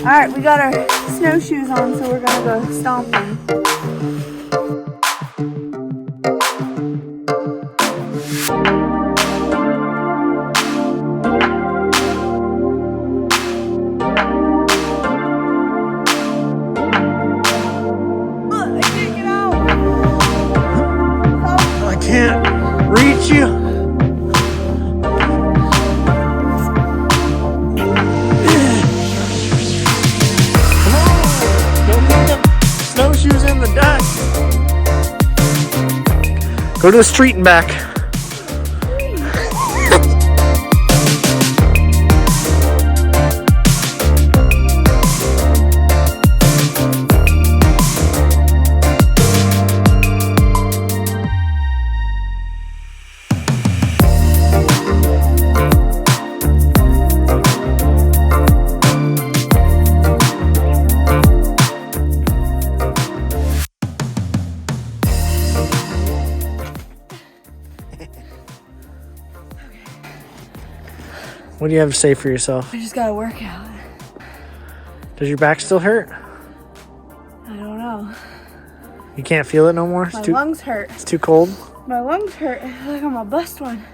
Alright, we got our snowshoes on, so we're gonna go stomping. I can't get out! I can't reach you. Snowshoes in the dust. Go to the street and back. What do you have to say for yourself? I just gotta work out. Does your back still hurt? I don't know. You can't feel it no more? My lungs hurt. It's too cold? My lungs hurt. I feel like I'm gonna bust one.